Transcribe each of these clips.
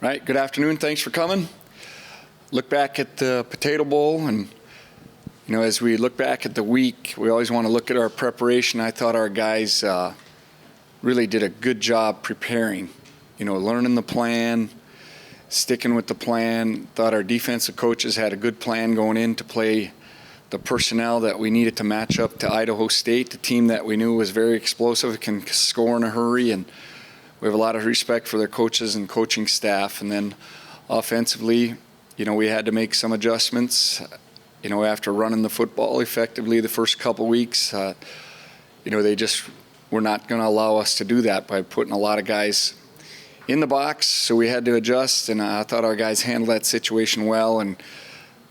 Right, good afternoon. Thanks for coming. Look back at the Potato Bowl, and as we look back at the week, we always want to look at our preparation. I thought our guys really did a good job preparing, learning the plan, sticking with the plan. Thought our defensive coaches had a good plan going in to play the personnel that we needed to match up to Idaho State, the team that we knew was very explosive, can score in a hurry, and we have a lot of respect for their coaches and coaching staff. And then offensively, we had to make some adjustments, after running the football effectively the first couple weeks. They just were not going to allow us to do that by putting a lot of guys in the box, so we had to adjust, and I thought our guys handled that situation well and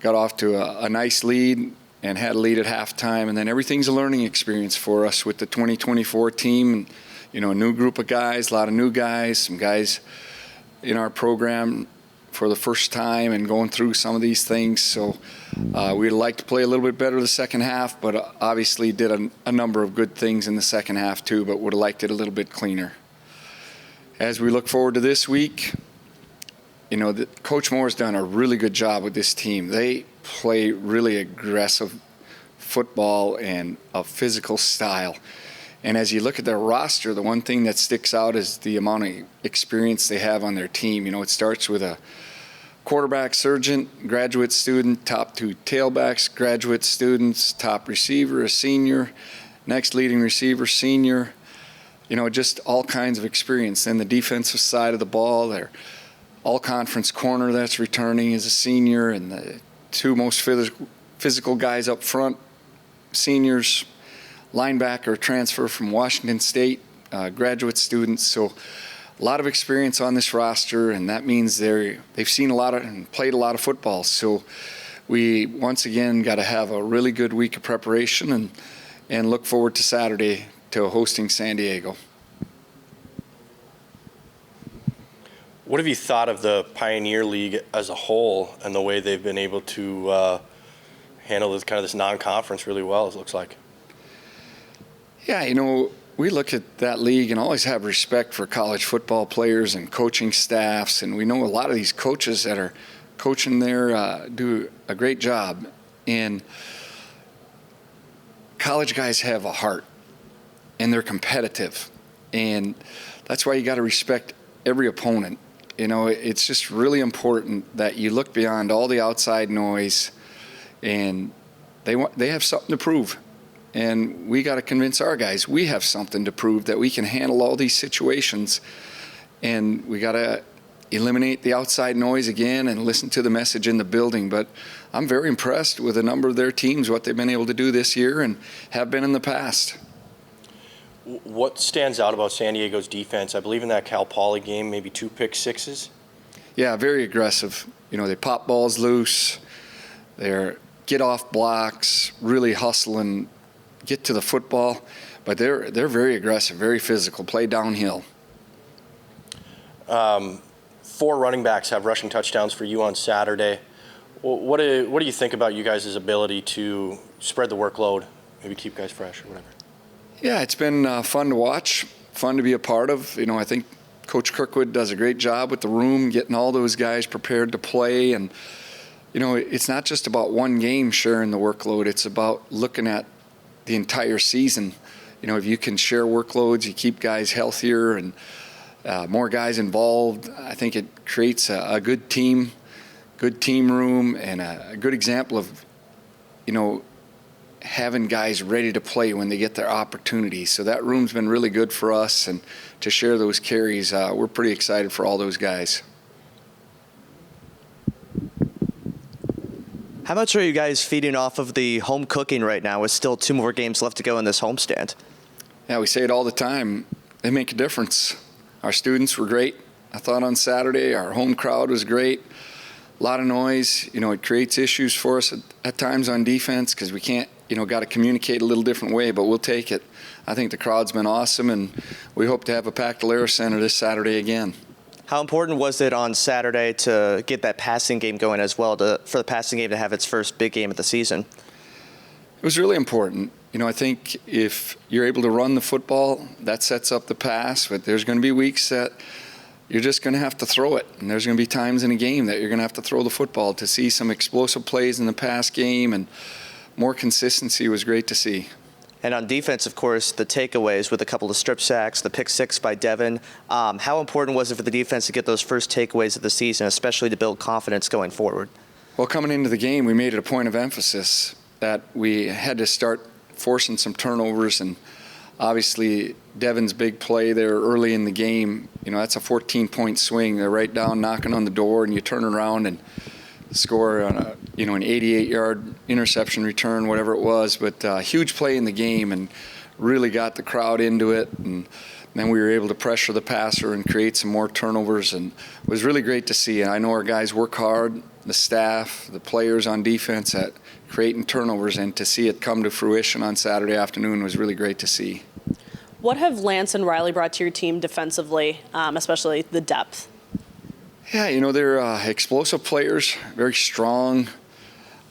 got off to a nice lead and had a lead at halftime. And then everything's a learning experience for us with the 2024 team. And, a new group of guys, a lot of new guys, some guys in our program for the first time and going through some of these things. So we'd like to play a little bit better the second half, but obviously did a number of good things in the second half too, but would have liked it a little bit cleaner. As we look forward to this week, Coach Moore's done a really good job with this team. They play really aggressive football and a physical style. And as you look at their roster, the one thing that sticks out is the amount of experience they have on their team. It starts with a quarterback sergeant, graduate student, top two tailbacks, graduate students, top receiver, a senior, next leading receiver, senior. Just all kinds of experience. Then the defensive side of the ball, their all-conference corner that's returning is a senior, and the two most physical guys up front, seniors, linebacker transfer from Washington State, graduate students. So a lot of experience on this roster, and that means they've seen a lot of and played a lot of football. So we once again got to have a really good week of preparation and look forward to Saturday to hosting San Diego. What have you thought of the Pioneer League as a whole and the way they've been able to handle this non-conference really well, it looks like? Yeah, we look at that league and always have respect for college football players and coaching staffs, and we know a lot of these coaches that are coaching there do a great job. And college guys have a heart, and they're competitive, and that's why you got to respect every opponent. It's just really important that you look beyond all the outside noise, and they have something to prove. And we got to convince our guys we have something to prove, that we can handle all these situations. And we got to eliminate the outside noise again and listen to the message in the building. But I'm very impressed with a number of their teams, what they've been able to do this year and have been in the past. What stands out about San Diego's defense? I believe in that Cal Poly game, maybe 2 pick sixes. Yeah, very aggressive. They pop balls loose. They're get off blocks, really hustle and get to the football. But they're very aggressive, very physical, play downhill. 4 running backs have rushing touchdowns for you on Saturday. What do you think about you guys' ability to spread the workload, maybe keep guys fresh or whatever? Yeah, it's been fun to watch, fun to be a part of. I think Coach Kirkwood does a great job with the room, getting all those guys prepared to play. And, it's not just about one game sharing the workload. It's about looking at the entire season. If you can share workloads, you keep guys healthier and more guys involved. I think it creates a good team room, and a good example of, having guys ready to play when they get their opportunity. So that room's been really good for us, and to share those carries, we're pretty excited for all those guys. How much are you guys feeding off of the home cooking right now with still 2 more games left to go in this homestand? Yeah, we say it all the time. They make a difference. Our students were great. I thought on Saturday our home crowd was great. A lot of noise. It creates issues for us at times on defense because we can't, got to communicate a little different way, but we'll take it. I think the crowd's been awesome, and we hope to have a packed Alara Center this Saturday again. How important was it on Saturday to get that passing game going as well, for the passing game to have its first big game of the season? It was really important. I think if you're able to run the football, that sets up the pass, but there's going to be weeks that, you're just going to have to throw it. And there's going to be times in a game that you're going to have to throw the football. To see some explosive plays in the pass game and more consistency was great to see. And on defense, of course, the takeaways with a couple of strip sacks, the pick six by Devin. How important was it for the defense to get those first takeaways of the season, especially to build confidence going forward? Well, coming into the game, we made it a point of emphasis that we had to start forcing some turnovers. And obviously, Devin's big play there early in the game, that's a 14-point swing. They're right down, knocking on the door, and you turn around and score on an 88-yard interception return, whatever it was. But a huge play in the game and really got the crowd into it. And then we were able to pressure the passer and create some more turnovers. And it was really great to see. And I know our guys work hard, the staff, the players on defense at creating turnovers. And to see it come to fruition on Saturday afternoon was really great to see. What have Lance and Riley brought to your team defensively, especially the depth? Yeah, they're explosive players, very strong,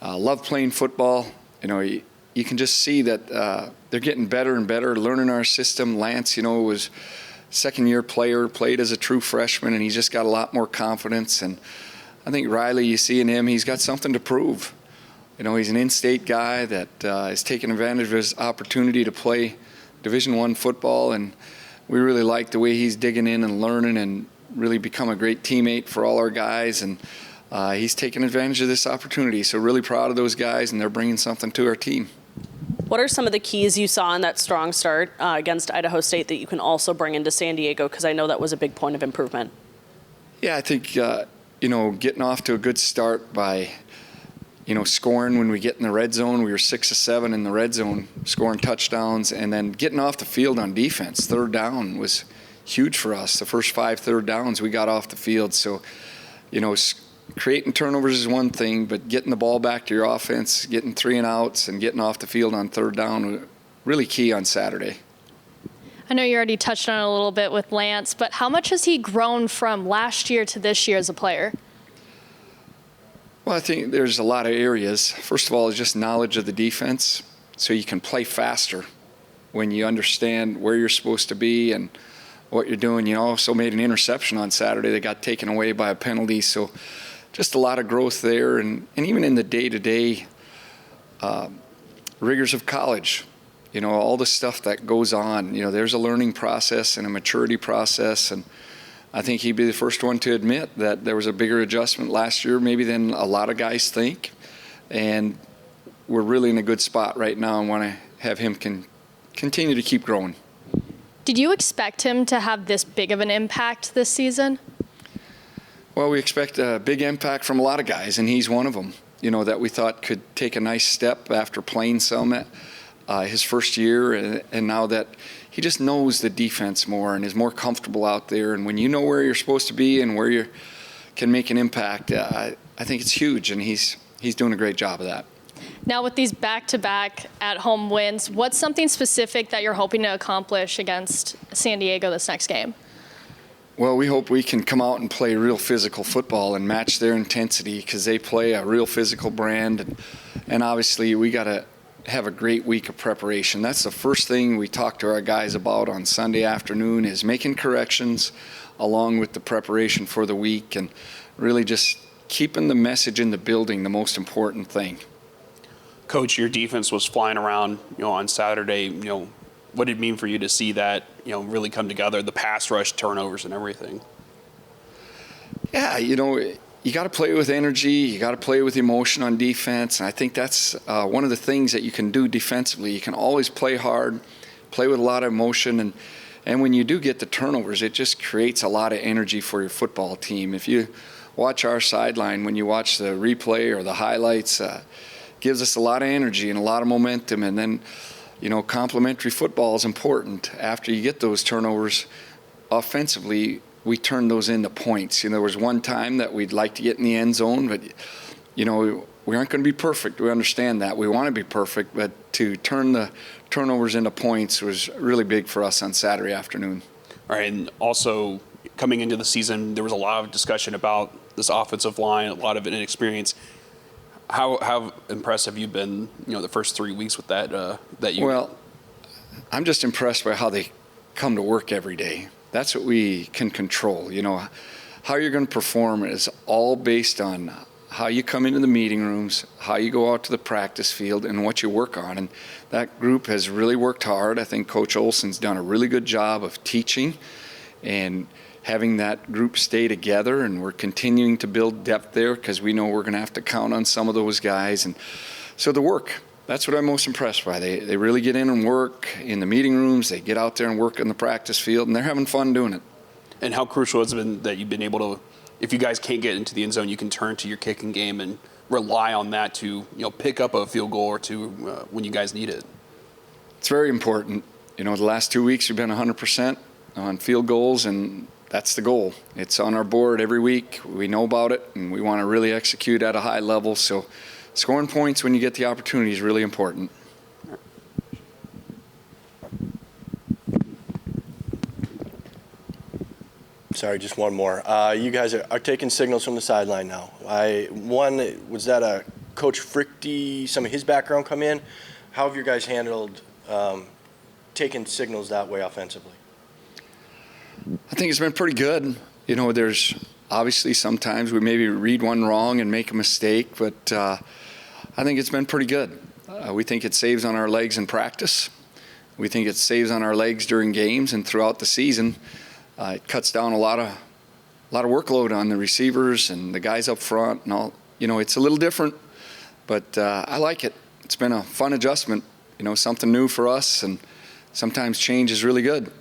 love playing football. You can just see that they're getting better and better, learning our system. Lance, was second-year player, played as a true freshman, and he's just got a lot more confidence. And I think Riley, you see in him, he's got something to prove. He's an in-state guy that is taking advantage of his opportunity to play Division I football, and we really like the way he's digging in and learning and really become a great teammate for all our guys, and he's taking advantage of this opportunity. So really proud of those guys, and they're bringing something to our team. What are some of the keys you saw in that strong start against Idaho State that you can also bring into San Diego? Because I know that was a big point of improvement. Yeah, I think, getting off to a good start by, scoring when we get in the red zone. We were 6 of 7 in the red zone, scoring touchdowns, and then getting off the field on defense. Third down was huge for us. The first 5 third downs we got off the field. So, creating turnovers is one thing, but getting the ball back to your offense, getting 3 and outs, and getting off the field on third down were really key on Saturday. I know you already touched on it a little bit with Lance, but how much has he grown from last year to this year as a player? Well, I think there's a lot of areas. First of all, is just knowledge of the defense, so you can play faster when you understand where you're supposed to be and what you're doing. You also made an interception on Saturday that got taken away by a penalty, so just a lot of growth there. And even in the day-to-day rigors of college, all the stuff that goes on, there's a learning process and a maturity process, and I think he'd be the first one to admit that there was a bigger adjustment last year maybe than a lot of guys think. And we're really in a good spot right now and want to have him continue to keep growing. Did you expect him to have this big of an impact this season? Well, we expect a big impact from a lot of guys, and he's one of them, that we thought could take a nice step after playing some at his first year, and now that he just knows the defense more and is more comfortable out there. And when you know where you're supposed to be and where you can make an impact, I think it's huge, and he's doing a great job of that. Now with these back-to-back at-home wins, what's something specific that you're hoping to accomplish against San Diego this next game? Well, we hope we can come out and play real physical football and match their intensity, because they play a real physical brand. And obviously we got to have a great week of preparation. That's the first thing we talk to our guys about on Sunday afternoon, is making corrections along with the preparation for the week, and really just keeping the message in the building the most important thing. Coach, your defense was flying around, on Saturday. What did it mean for you to see that, really come together, the pass rush, turnovers, and everything? Yeah, you got to play with energy. You got to play with emotion on defense. And I think that's one of the things that you can do defensively. You can always play hard, play with a lot of emotion. And when you do get the turnovers, it just creates a lot of energy for your football team. If you watch our sideline, when you watch the replay or the highlights, gives us a lot of energy and a lot of momentum. And then, complementary football is important. After you get those turnovers, offensively, we turn those into points. There was one time that we'd like to get in the end zone, but, we aren't going to be perfect. We understand that. We want to be perfect, but to turn the turnovers into points was really big for us on Saturday afternoon. All right, and also coming into the season, there was a lot of discussion about this offensive line, a lot of inexperience. How impressed have you been, the first 3 weeks with that? Well, I'm just impressed by how they come to work every day. That's what we can control. How you're going to perform is all based on how you come into the meeting rooms, how you go out to the practice field, and what you work on. And that group has really worked hard. I think Coach Olson's done a really good job of teaching and having that group stay together, and we're continuing to build depth there because we know we're going to have to count on some of those guys. And so the work, that's what I'm most impressed by. They really get in and work in the meeting rooms. They get out there and work in the practice field, and they're having fun doing it. And how crucial has it been that you've been able to, if you guys can't get into the end zone, you can turn to your kicking game and rely on that to pick up a field goal or two when you guys need it? It's very important. The last 2 weeks we've been 100% on field goals, and that's the goal. It's on our board every week. We know about it, and we want to really execute at a high level. So scoring points when you get the opportunity is really important. Sorry, just one more. You guys are taking signals from the sideline now. Was that a Coach Frichte, some of his background come in? How have you guys handled taking signals that way offensively? I think it's been pretty good. There's obviously sometimes we maybe read one wrong and make a mistake, but I think it's been pretty good. We think it saves on our legs in practice. We think it saves on our legs during games and throughout the season. It cuts down a lot of workload on the receivers and the guys up front and all. It's a little different, but I like it. It's been a fun adjustment, something new for us, and sometimes change is really good.